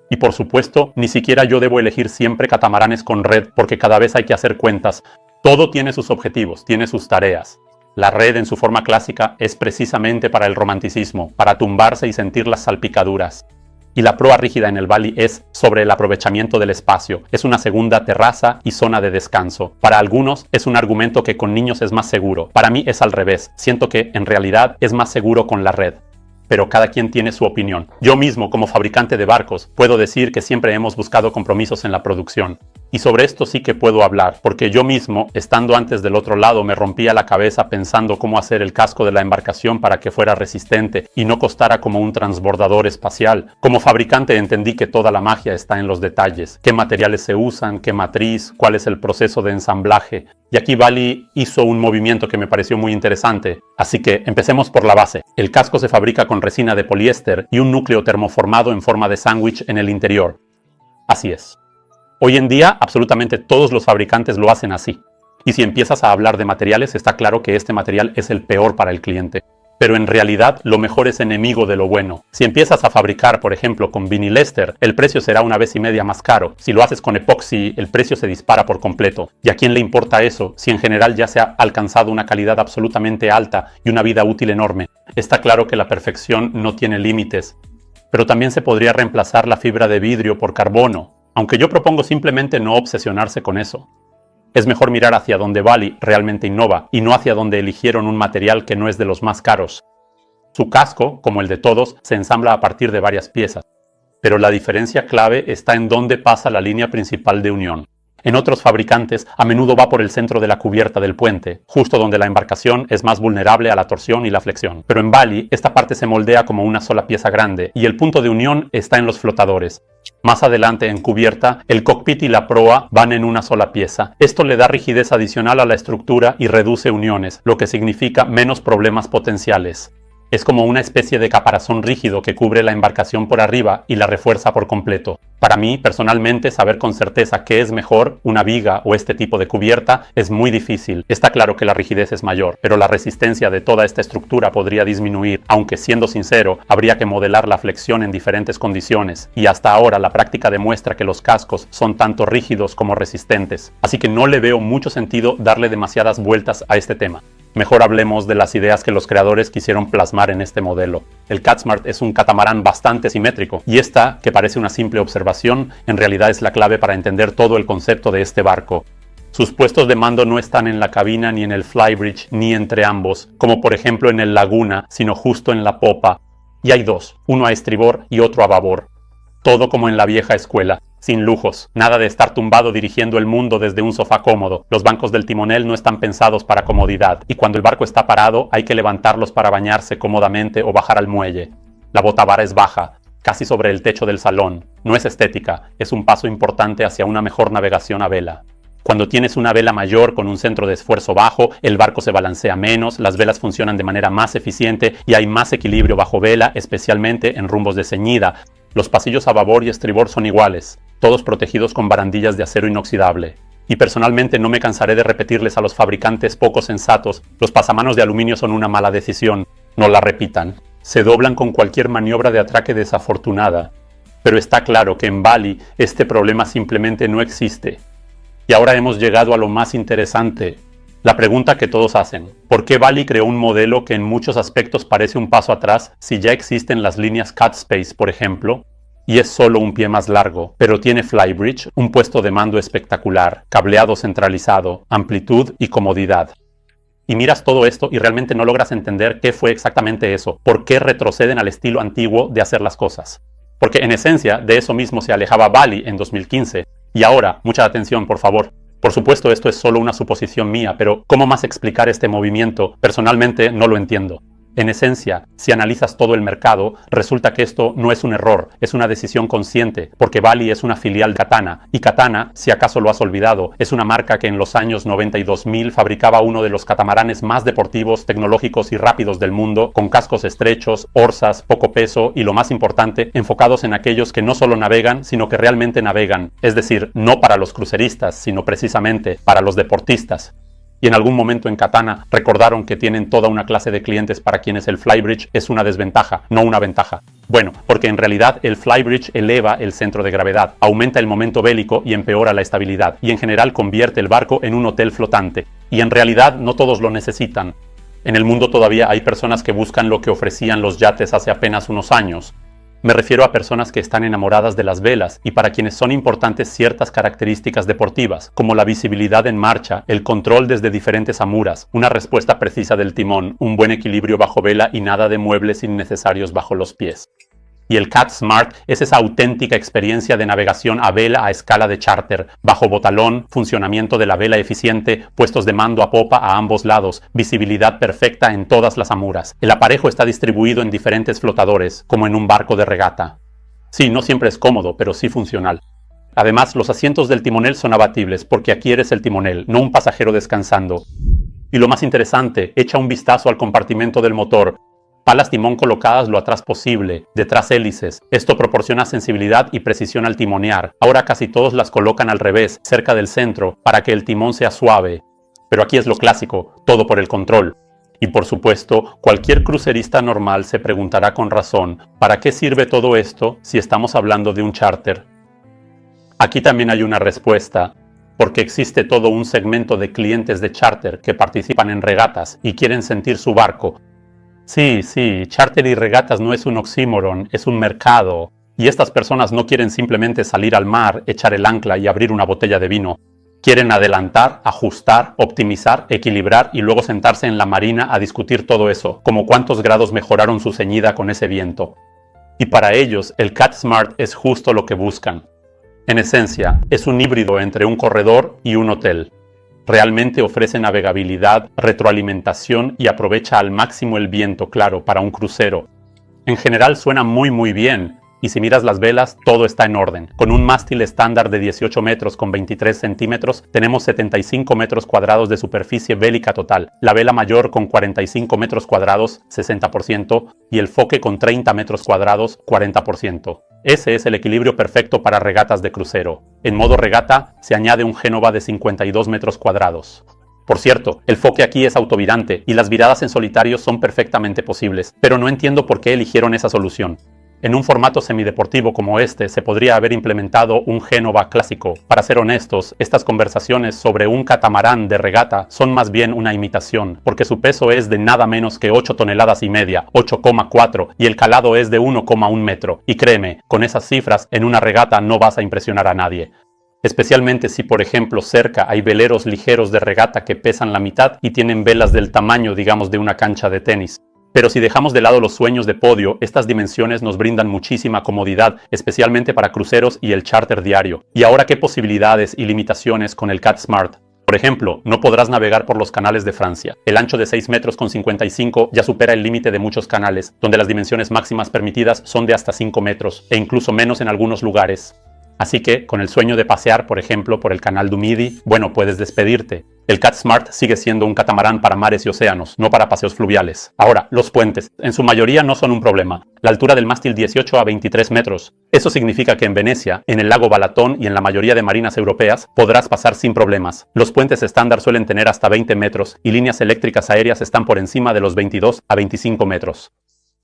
Y por supuesto, ni siquiera yo debo elegir siempre catamaranes con red porque cada vez hay que hacer cuentas. Todo tiene sus objetivos, tiene sus tareas. La red en su forma clásica es precisamente para el romanticismo, para tumbarse y sentir las salpicaduras. Y la proa rígida en el Bally es sobre el aprovechamiento del espacio, es una segunda terraza y zona de descanso. Para algunos es un argumento que con niños es más seguro, para mí es al revés, siento que en realidad es más seguro con la red. Pero cada quien tiene su opinión. Yo mismo, como fabricante de barcos, puedo decir que siempre hemos buscado compromisos en la producción. Y sobre esto sí que puedo hablar, porque yo mismo, estando antes del otro lado, me rompía la cabeza pensando cómo hacer el casco de la embarcación para que fuera resistente y no costara como un transbordador espacial. Como fabricante entendí que toda la magia está en los detalles, qué materiales se usan, qué matriz, cuál es el proceso de ensamblaje. Y aquí Bally hizo un movimiento que me pareció muy interesante. Así que empecemos por la base. El casco se fabrica con resina de poliéster y un núcleo termoformado en forma de sándwich en el interior. Así es. Hoy en día, absolutamente todos los fabricantes lo hacen así. Y si empiezas a hablar de materiales, está claro que este material es el peor para el cliente. Pero en realidad, lo mejor es enemigo de lo bueno. Si empiezas a fabricar, por ejemplo, con vinilester, el precio será 1,5 veces más caro. Si lo haces con epoxi, el precio se dispara por completo. ¿Y a quién le importa eso, si en general ya se ha alcanzado una calidad absolutamente alta y una vida útil enorme? Está claro que la perfección no tiene límites. Pero también se podría reemplazar la fibra de vidrio por carbono. Aunque yo propongo simplemente no obsesionarse con eso. Es mejor mirar hacia donde Bally realmente innova y no hacia donde eligieron un material que no es de los más caros. Su casco, como el de todos, se ensambla a partir de varias piezas. Pero la diferencia clave está en dónde pasa la línea principal de unión. En otros fabricantes, a menudo va por el centro de la cubierta del puente, justo donde la embarcación es más vulnerable a la torsión y la flexión. Pero en Bally, esta parte se moldea como una sola pieza grande y el punto de unión está en los flotadores. Más adelante, en cubierta, el cockpit y la proa van en una sola pieza. Esto le da rigidez adicional a la estructura y reduce uniones, lo que significa menos problemas potenciales. Es como una especie de caparazón rígido que cubre la embarcación por arriba y la refuerza por completo. Para mí, personalmente, saber con certeza qué es mejor, una viga o este tipo de cubierta, es muy difícil. Está claro que la rigidez es mayor, pero la resistencia de toda esta estructura podría disminuir, aunque siendo sincero, habría que modelar la flexión en diferentes condiciones, y hasta ahora la práctica demuestra que los cascos son tanto rígidos como resistentes. Así que no le veo mucho sentido darle demasiadas vueltas a este tema. Mejor hablemos de las ideas que los creadores quisieron plasmar en este modelo. El CatSmart es un catamarán bastante simétrico, y esta, que parece una simple observación, en realidad es la clave para entender todo el concepto de este barco. Sus puestos de mando no están en la cabina ni en el flybridge ni entre ambos, como por ejemplo en el Laguna, sino justo en la popa. Y hay dos, uno a estribor y otro a babor. Todo como en la vieja escuela. Sin lujos, nada de estar tumbado dirigiendo el mundo desde un sofá cómodo. Los bancos del timonel no están pensados para comodidad, y cuando el barco está parado hay que levantarlos para bañarse cómodamente o bajar al muelle. La botavara es baja, casi sobre el techo del salón. No es estética, es un paso importante hacia una mejor navegación a vela. Cuando tienes una vela mayor con un centro de esfuerzo bajo, el barco se balancea menos, las velas funcionan de manera más eficiente y hay más equilibrio bajo vela, especialmente en rumbos de ceñida. Los pasillos a babor y estribor son iguales, todos protegidos con barandillas de acero inoxidable. Y personalmente no me cansaré de repetirles a los fabricantes poco sensatos, los pasamanos de aluminio son una mala decisión, no la repitan. Se doblan con cualquier maniobra de atraque desafortunada. Pero está claro que en Bali este problema simplemente no existe. Y ahora hemos llegado a lo más interesante, la pregunta que todos hacen. ¿Por qué Bali creó un modelo que en muchos aspectos parece un paso atrás si ya existen las líneas CutSpace, por ejemplo? Y es solo un pie más largo, pero tiene Flybridge, un puesto de mando espectacular, cableado centralizado, amplitud y comodidad. Y miras todo esto y realmente no logras entender qué fue exactamente eso, por qué retroceden al estilo antiguo de hacer las cosas. Porque en esencia de eso mismo se alejaba Bali en 2015. Y ahora, mucha atención por favor. Por supuesto esto es solo una suposición mía, pero ¿cómo más explicar este movimiento? Personalmente no lo entiendo. En esencia, si analizas todo el mercado, resulta que esto no es un error, es una decisión consciente, porque Bali es una filial de Katana, y Katana, si acaso lo has olvidado, es una marca que en los años 90 y 2000 fabricaba uno de los catamaranes más deportivos, tecnológicos y rápidos del mundo, con cascos estrechos, orzas, poco peso y lo más importante, enfocados en aquellos que no solo navegan, sino que realmente navegan, es decir, no para los cruceristas, sino precisamente para los deportistas. Y en algún momento en Katana recordaron que tienen toda una clase de clientes para quienes el Flybridge es una desventaja, no una ventaja. Bueno, porque en realidad el Flybridge eleva el centro de gravedad, aumenta el momento bélico y empeora la estabilidad, y en general convierte el barco en un hotel flotante. Y en realidad no todos lo necesitan. En el mundo todavía hay personas que buscan lo que ofrecían los yates hace apenas unos años. Me refiero a personas que están enamoradas de las velas y para quienes son importantes ciertas características deportivas, como la visibilidad en marcha, el control desde diferentes amuras, una respuesta precisa del timón, un buen equilibrio bajo vela y nada de muebles innecesarios bajo los pies. Y el Cat Smart es esa auténtica experiencia de navegación a vela a escala de charter, bajo botalón, funcionamiento de la vela eficiente, puestos de mando a popa a ambos lados, visibilidad perfecta en todas las amuras. El aparejo está distribuido en diferentes flotadores, como en un barco de regata. Sí, no siempre es cómodo, pero sí funcional. Además, los asientos del timonel son abatibles, porque aquí eres el timonel, no un pasajero descansando. Y lo más interesante, echa un vistazo al compartimento del motor. Palas timón colocadas lo atrás posible, detrás hélices. Esto proporciona sensibilidad y precisión al timonear. Ahora casi todos las colocan al revés, cerca del centro, para que el timón sea suave. Pero aquí es lo clásico, todo por el control. Y por supuesto, cualquier crucerista normal se preguntará con razón, ¿para qué sirve todo esto si estamos hablando de un charter? Aquí también hay una respuesta. Porque existe todo un segmento de clientes de charter que participan en regatas y quieren sentir su barco. Sí, charter y regatas no es un oxímoron, es un mercado. Y estas personas no quieren simplemente salir al mar, echar el ancla y abrir una botella de vino. Quieren adelantar, ajustar, optimizar, equilibrar y luego sentarse en la marina a discutir todo eso, como cuántos grados mejoraron su ceñida con ese viento. Y para ellos, el Cat Smart es justo lo que buscan. En esencia, es un híbrido entre un corredor y un hotel. Realmente ofrece navegabilidad, retroalimentación y aprovecha al máximo el viento, claro, para un crucero. En general suena muy bien, y si miras las velas, todo está en orden. Con un mástil estándar de 18 metros con 23 centímetros, tenemos 75 metros cuadrados de superficie bélica total, la vela mayor con 45 metros cuadrados, 60%, y el foque con 30 metros cuadrados, 40%. Ese es el equilibrio perfecto para regatas de crucero. En modo regata se añade un Génova de 52 metros cuadrados. Por cierto, el foque aquí es autovirante y las viradas en solitario son perfectamente posibles, pero no entiendo por qué eligieron esa solución. En un formato semideportivo como este se podría haber implementado un Génova clásico. Para ser honestos, estas conversaciones sobre un catamarán de regata son más bien una imitación, porque su peso es de nada menos que 8 toneladas y media, 8,4, y el calado es de 1,1 metro. Y créeme, con esas cifras en una regata no vas a impresionar a nadie. Especialmente si por ejemplo cerca hay veleros ligeros de regata que pesan la mitad y tienen velas del tamaño, digamos, de una cancha de tenis. Pero si dejamos de lado los sueños de podio, estas dimensiones nos brindan muchísima comodidad, especialmente para cruceros y el charter diario. ¿Y ahora qué posibilidades y limitaciones con el Cat Smart? Por ejemplo, no podrás navegar por los canales de Francia. El ancho de 6 metros con 55 ya supera el límite de muchos canales, donde las dimensiones máximas permitidas son de hasta 5 metros, e incluso menos en algunos lugares. Así que, con el sueño de pasear, por ejemplo, por el canal du Midi, bueno, puedes despedirte. El Cat Smart sigue siendo un catamarán para mares y océanos, no para paseos fluviales. Ahora, los puentes, en su mayoría no son un problema. La altura del mástil 18 a 23 metros. Eso significa que en Venecia, en el lago Balatón y en la mayoría de marinas europeas, podrás pasar sin problemas. Los puentes estándar suelen tener hasta 20 metros y líneas eléctricas aéreas están por encima de los 22 a 25 metros.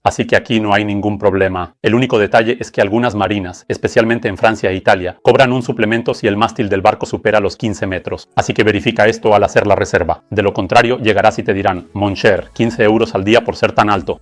Así que aquí no hay ningún problema. El único detalle es que algunas marinas, especialmente en Francia e Italia, cobran un suplemento si el mástil del barco supera los 15 metros. Así que verifica esto al hacer la reserva. De lo contrario, llegarás y te dirán, mon cher, 15 euros al día por ser tan alto.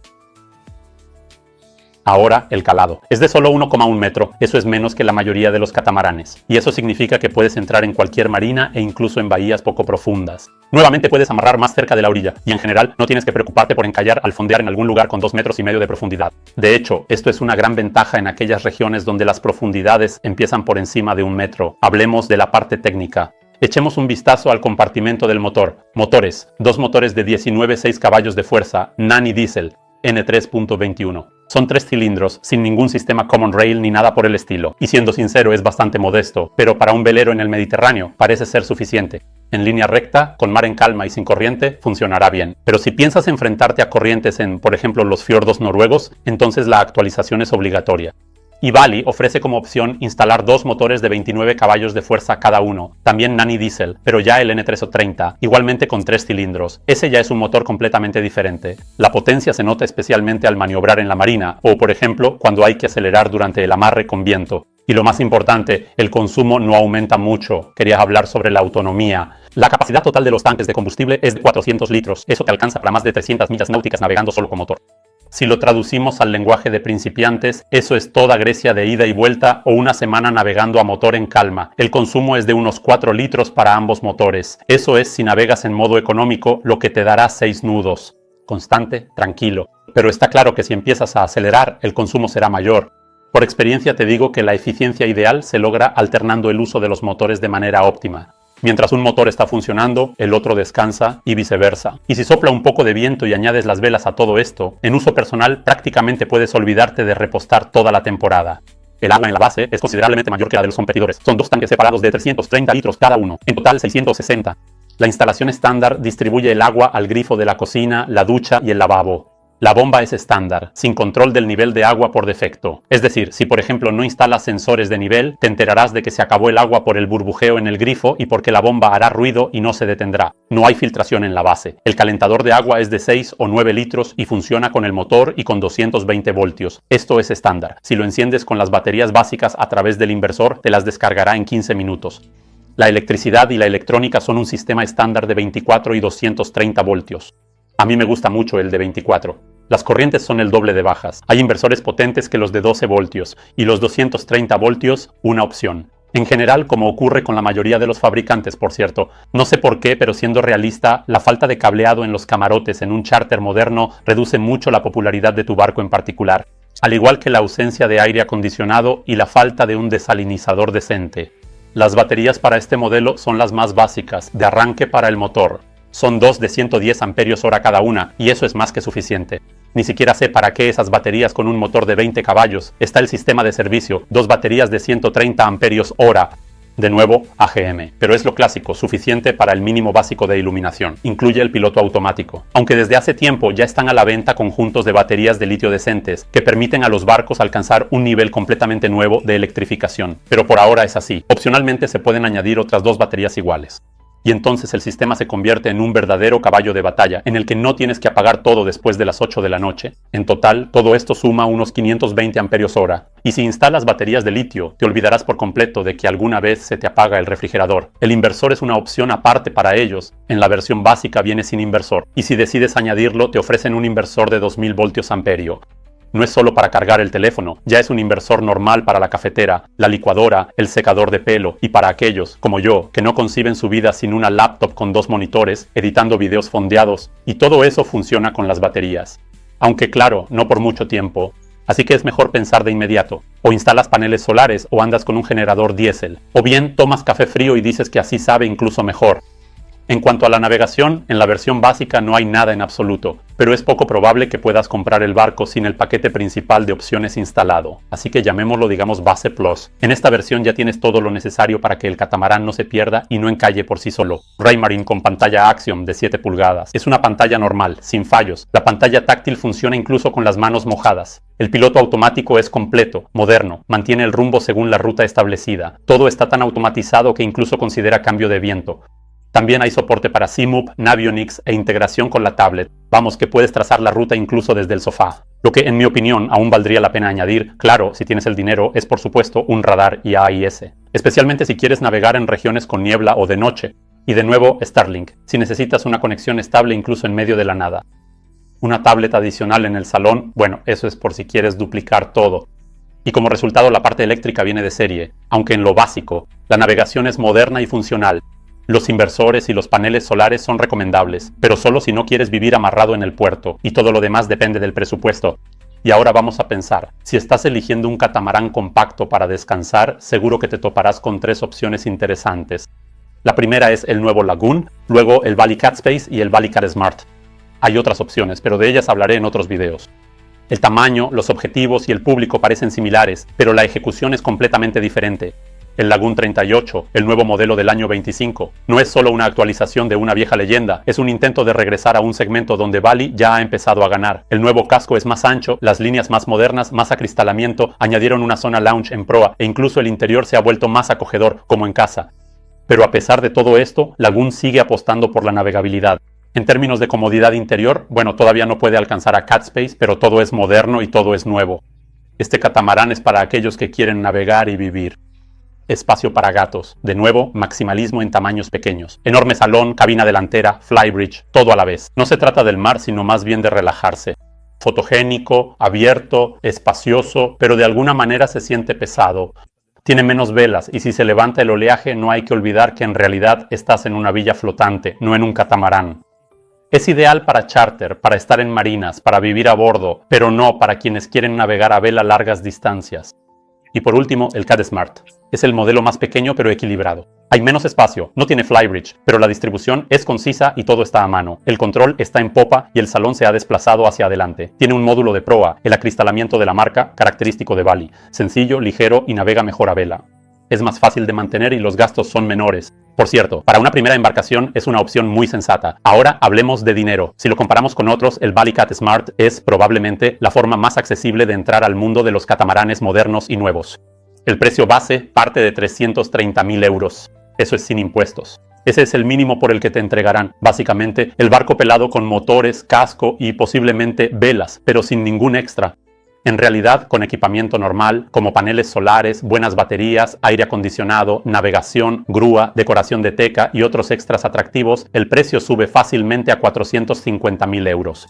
Ahora, el calado. Es de solo 1,1 metro, eso es menos que la mayoría de los catamaranes. Y eso significa que puedes entrar en cualquier marina e incluso en bahías poco profundas. Nuevamente puedes amarrar más cerca de la orilla, y en general no tienes que preocuparte por encallar al fondear en algún lugar con 2,5 metros de profundidad. De hecho, esto es una gran ventaja en aquellas regiones donde las profundidades empiezan por encima de 1 metro. Hablemos de la parte técnica. Echemos un vistazo al compartimento del motor. Motores. 2 motores de 19,6 caballos de fuerza, Nani Diesel, N3.21. Son 3 cilindros, sin ningún sistema Common Rail ni nada por el estilo. Y siendo sincero, es bastante modesto, pero para un velero en el Mediterráneo parece ser suficiente. En línea recta, con mar en calma y sin corriente, funcionará bien. Pero si piensas enfrentarte a corrientes en, por ejemplo, los fiordos noruegos, entonces la actualización es obligatoria. Y Bali ofrece como opción instalar 2 motores de 29 caballos de fuerza cada uno, también Nani Diesel, pero ya el N330, igualmente con 3 cilindros. Ese ya es un motor completamente diferente. La potencia se nota especialmente al maniobrar en la marina, o por ejemplo, cuando hay que acelerar durante el amarre con viento. Y lo más importante, el consumo no aumenta mucho. Quería hablar sobre la autonomía. La capacidad total de los tanques de combustible es de 400 litros, eso te alcanza para más de 300 millas náuticas navegando solo con motor. Si lo traducimos al lenguaje de principiantes, eso es toda Grecia de ida y vuelta o una semana navegando a motor en calma. El consumo es de unos 4 litros para ambos motores. Eso es si navegas en modo económico, lo que te dará 6 nudos. Constante, tranquilo. Pero está claro que si empiezas a acelerar, el consumo será mayor. Por experiencia te digo que la eficiencia ideal se logra alternando el uso de los motores de manera óptima. Mientras un motor está funcionando, el otro descansa y viceversa. Y si sopla un poco de viento y añades las velas a todo esto, en uso personal prácticamente puedes olvidarte de repostar toda la temporada. El agua en la base es considerablemente mayor que la de los competidores. Son 2 tanques separados de 330 litros cada uno, en total 660. La instalación estándar distribuye el agua al grifo de la cocina, la ducha y el lavabo. La bomba es estándar, sin control del nivel de agua por defecto. Es decir, si por ejemplo no instalas sensores de nivel, te enterarás de que se acabó el agua por el burbujeo en el grifo y porque la bomba hará ruido y no se detendrá. No hay filtración en la base. El calentador de agua es de 6 o 9 litros y funciona con el motor y con 220 voltios. Esto es estándar. Si lo enciendes con las baterías básicas a través del inversor, te las descargará en 15 minutos. La electricidad y la electrónica son un sistema estándar de 24 y 230 voltios. A mí me gusta mucho el de 24. Las corrientes son el doble de bajas. Hay inversores potentes que los de 12 voltios y los 230 voltios, una opción. En general, como ocurre con la mayoría de los fabricantes, por cierto. No sé por qué, pero siendo realista, la falta de cableado en los camarotes en un charter moderno reduce mucho la popularidad de tu barco en particular, al igual que la ausencia de aire acondicionado y la falta de un desalinizador decente. Las baterías para este modelo son las más básicas, de arranque para el motor. Son 2 de 110 amperios hora cada una, y eso es más que suficiente. Ni siquiera sé para qué esas baterías con un motor de 20 caballos. Está el sistema de servicio, 2 baterías de 130 amperios hora. De nuevo, AGM. Pero es lo clásico, suficiente para el mínimo básico de iluminación. Incluye el piloto automático. Aunque desde hace tiempo ya están a la venta conjuntos de baterías de litio decentes, que permiten a los barcos alcanzar un nivel completamente nuevo de electrificación. Pero por ahora es así. Opcionalmente se pueden añadir otras 2 baterías iguales. Y entonces el sistema se convierte en un verdadero caballo de batalla, en el que no tienes que apagar todo después de las 8 de la noche. En total, todo esto suma unos 520 amperios hora. Y si instalas baterías de litio, te olvidarás por completo de que alguna vez se te apaga el refrigerador. El inversor es una opción aparte para ellos. En la versión básica viene sin inversor. Y si decides añadirlo, te ofrecen un inversor de 2000 voltios amperio. No es solo para cargar el teléfono, ya es un inversor normal para la cafetera, la licuadora, el secador de pelo y para aquellos, como yo, que no conciben su vida sin una laptop con 2 monitores, editando videos fondeados, y todo eso funciona con las baterías. Aunque claro, no por mucho tiempo. Así que es mejor pensar de inmediato. O instalas paneles solares o andas con un generador diésel. O bien tomas café frío y dices que así sabe incluso mejor. En cuanto a la navegación, en la versión básica no hay nada en absoluto, pero es poco probable que puedas comprar el barco sin el paquete principal de opciones instalado, así que llamémoslo digamos Base Plus. En esta versión ya tienes todo lo necesario para que el catamarán no se pierda y no encalle por sí solo. Raymarine con pantalla Axiom de 7 pulgadas. Es una pantalla normal, sin fallos. La pantalla táctil funciona incluso con las manos mojadas. El piloto automático es completo, moderno, mantiene el rumbo según la ruta establecida. Todo está tan automatizado que incluso considera cambio de viento. También hay soporte para CMOP, Navionics e integración con la tablet. Vamos, que puedes trazar la ruta incluso desde el sofá. Lo que en mi opinión aún valdría la pena añadir, claro, si tienes el dinero, es por supuesto un radar y AIS. Especialmente si quieres navegar en regiones con niebla o de noche. Y de nuevo, Starlink, si necesitas una conexión estable incluso en medio de la nada. Una tablet adicional en el salón, bueno, eso es por si quieres duplicar todo. Y como resultado la parte eléctrica viene de serie, aunque en lo básico, la navegación es moderna y funcional. Los inversores y los paneles solares son recomendables, pero solo si no quieres vivir amarrado en el puerto, y todo lo demás depende del presupuesto. Y ahora vamos a pensar, si estás eligiendo un catamarán compacto para descansar, seguro que te toparás con 3 opciones interesantes. La primera es el nuevo Lagoon, luego el Bali Cat Space y el Bali Cat Smart. Hay otras opciones, pero de ellas hablaré en otros videos. El tamaño, los objetivos y el público parecen similares, pero la ejecución es completamente diferente. El Lagoon 38, el nuevo modelo del año 25, no es solo una actualización de una vieja leyenda, es un intento de regresar a un segmento donde Bali ya ha empezado a ganar. El nuevo casco es más ancho, las líneas más modernas, más acristalamiento, añadieron una zona lounge en proa e incluso el interior se ha vuelto más acogedor, como en casa. Pero a pesar de todo esto, Lagoon sigue apostando por la navegabilidad. En términos de comodidad interior, bueno, todavía no puede alcanzar a Cat Space, pero todo es moderno y todo es nuevo. Este catamarán es para aquellos que quieren navegar y vivir. Espacio para gatos. De nuevo, maximalismo en tamaños pequeños. Enorme salón, cabina delantera, flybridge, todo a la vez. No se trata del mar, sino más bien de relajarse. Fotogénico, abierto, espacioso, pero de alguna manera se siente pesado. Tiene menos velas y si se levanta el oleaje no hay que olvidar que en realidad estás en una villa flotante, no en un catamarán. Es ideal para charter, para estar en marinas, para vivir a bordo, pero no para quienes quieren navegar a vela largas distancias. Y por último, el Cat Smart. Es el modelo más pequeño pero equilibrado. Hay menos espacio, no tiene flybridge, pero la distribución es concisa y todo está a mano. El control está en popa y el salón se ha desplazado hacia adelante. Tiene un módulo de proa, el acristalamiento de la marca, característico de Bali. Sencillo, ligero y navega mejor a vela. Es más fácil de mantener y los gastos son menores. Por cierto, para una primera embarcación es una opción muy sensata. Ahora hablemos de dinero. Si lo comparamos con otros, el Bali Cat Smart es probablemente la forma más accesible de entrar al mundo de los catamaranes modernos y nuevos. El precio base parte de 330.000 euros. Eso es sin impuestos. Ese es el mínimo por el que te entregarán, básicamente, el barco pelado con motores, casco y posiblemente velas, pero sin ningún extra. En realidad, con equipamiento normal, como paneles solares, buenas baterías, aire acondicionado, navegación, grúa, decoración de teca y otros extras atractivos, el precio sube fácilmente a 450.000 euros.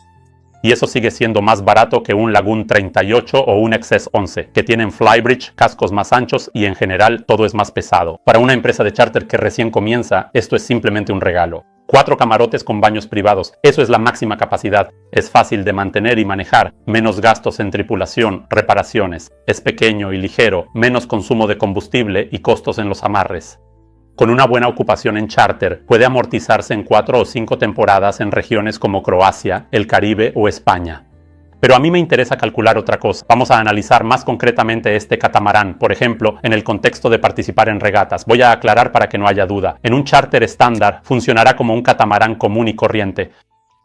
Y eso sigue siendo más barato que un Lagoon 38 o un XS 11, que tienen flybridge, cascos más anchos y en general todo es más pesado. Para una empresa de charter que recién comienza, esto es simplemente un regalo. 4 camarotes con baños privados, eso es la máxima capacidad. Es fácil de mantener y manejar, menos gastos en tripulación, reparaciones. Es pequeño y ligero, menos consumo de combustible y costos en los amarres. Con una buena ocupación en charter, puede amortizarse en 4 o 5 temporadas en regiones como Croacia, el Caribe o España. Pero a mí me interesa calcular otra cosa. Vamos a analizar más concretamente este catamarán, por ejemplo, en el contexto de participar en regatas. Voy a aclarar para que no haya duda. En un charter estándar, funcionará como un catamarán común y corriente.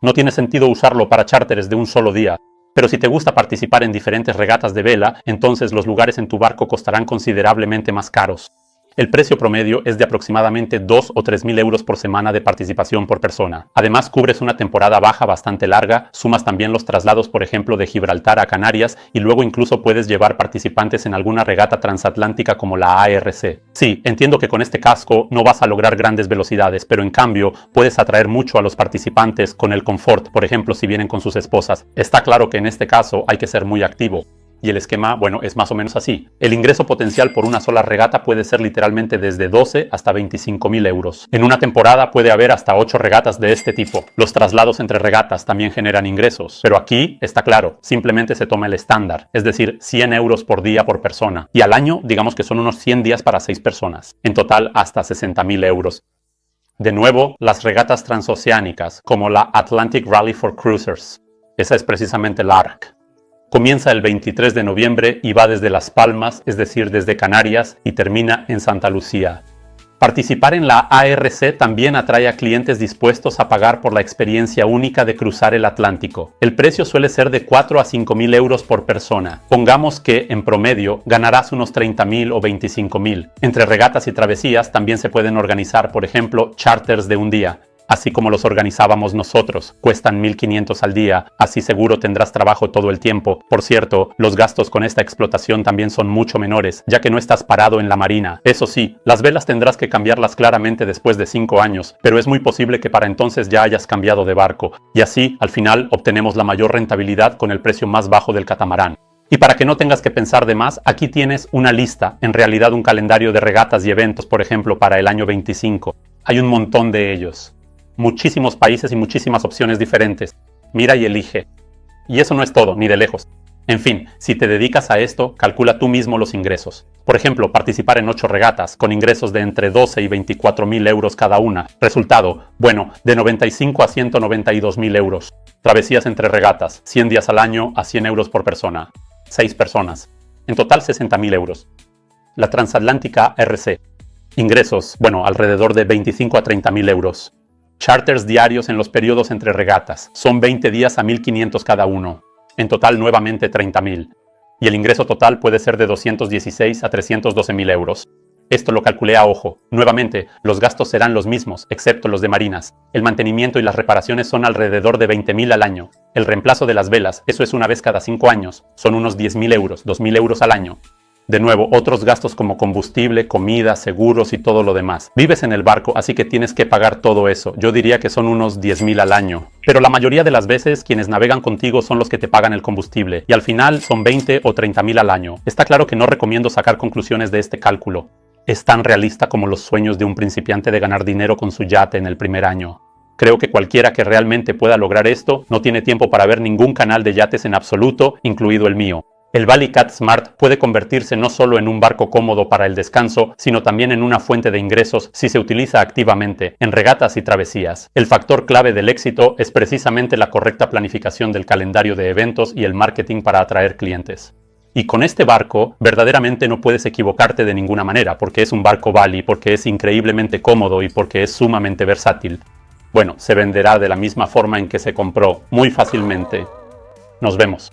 No tiene sentido usarlo para charters de un solo día. Pero si te gusta participar en diferentes regatas de vela, entonces los lugares en tu barco costarán considerablemente más caros. El precio promedio es de aproximadamente 2 o 3.000 euros por semana de participación por persona. Además, cubres una temporada baja bastante larga, sumas también los traslados, por ejemplo, de Gibraltar a Canarias y luego incluso puedes llevar participantes en alguna regata transatlántica como la ARC. Sí, entiendo que con este casco no vas a lograr grandes velocidades, pero en cambio puedes atraer mucho a los participantes con el confort, por ejemplo, si vienen con sus esposas. Está claro que en este caso hay que ser muy activo. Y el esquema, bueno, es más o menos así. El ingreso potencial por una sola regata puede ser literalmente desde 12 hasta 25.000 euros. En una temporada puede haber hasta 8 regatas de este tipo. Los traslados entre regatas también generan ingresos. Pero aquí, está claro, simplemente se toma el estándar, es decir, 100 euros por día por persona. Y al año, digamos que son unos 100 días para 6 personas. En total, hasta 60.000 euros. De nuevo, las regatas transoceánicas, como la Atlantic Rally for Cruisers. Esa es precisamente la ARC. Comienza el 23 de noviembre y va desde Las Palmas, es decir, desde Canarias, y termina en Santa Lucía. Participar en la ARC también atrae a clientes dispuestos a pagar por la experiencia única de cruzar el Atlántico. El precio suele ser de 4 a 5 mil euros por persona. Pongamos que, en promedio, ganarás unos 30.000 o 25.000. Entre regatas y travesías también se pueden organizar, por ejemplo, charters de un día. Así como los organizábamos nosotros, cuestan 1.500 al día, así seguro tendrás trabajo todo el tiempo. Por cierto, los gastos con esta explotación también son mucho menores, ya que no estás parado en la marina. Eso sí, las velas tendrás que cambiarlas claramente después de 5 años, pero es muy posible que para entonces ya hayas cambiado de barco, y así, al final, obtenemos la mayor rentabilidad con el precio más bajo del catamarán. Y para que no tengas que pensar de más, aquí tienes una lista, en realidad un calendario de regatas y eventos, por ejemplo, para el año 25. Hay un montón de ellos. Muchísimos países y muchísimas opciones diferentes. Mira y elige. Y eso no es todo, ni de lejos. En fin, si te dedicas a esto, calcula tú mismo los ingresos. Por ejemplo, participar en 8 regatas, con ingresos de entre 12 y 24.000 euros cada una. Resultado, bueno, de 95 a 192.000 euros. Travesías entre regatas, 100 días al año a 100 euros por persona. 6 personas. En total 60.000 euros. La transatlántica RC. Ingresos, bueno, alrededor de 25 a 30.000 euros. Charters diarios en los periodos entre regatas. Son 20 días a 1.500 cada uno. En total nuevamente 30.000. Y el ingreso total puede ser de 216 a 312.000 euros. Esto lo calculé a ojo. Nuevamente, los gastos serán los mismos, excepto los de marinas. El mantenimiento y las reparaciones son alrededor de 20.000 al año. El reemplazo de las velas, eso es una vez cada 5 años. Son unos 10.000 euros, 2.000 euros al año. De nuevo, otros gastos como combustible, comida, seguros y todo lo demás. Vives en el barco, así que tienes que pagar todo eso. Yo diría que son unos 10.000 al año. Pero la mayoría de las veces, quienes navegan contigo son los que te pagan el combustible. Y al final son 20 o 30.000 al año. Está claro que no recomiendo sacar conclusiones de este cálculo. Es tan realista como los sueños de un principiante de ganar dinero con su yate en el primer año. Creo que cualquiera que realmente pueda lograr esto no tiene tiempo para ver ningún canal de yates en absoluto, incluido el mío. El Valley-Cat Smart puede convertirse no solo en un barco cómodo para el descanso, sino también en una fuente de ingresos si se utiliza activamente en regatas y travesías. El factor clave del éxito es precisamente la correcta planificación del calendario de eventos y el marketing para atraer clientes. Y con este barco, verdaderamente no puedes equivocarte de ninguna manera, porque es un barco Valley, porque es increíblemente cómodo y porque es sumamente versátil. Bueno, se venderá de la misma forma en que se compró, muy fácilmente. Nos vemos.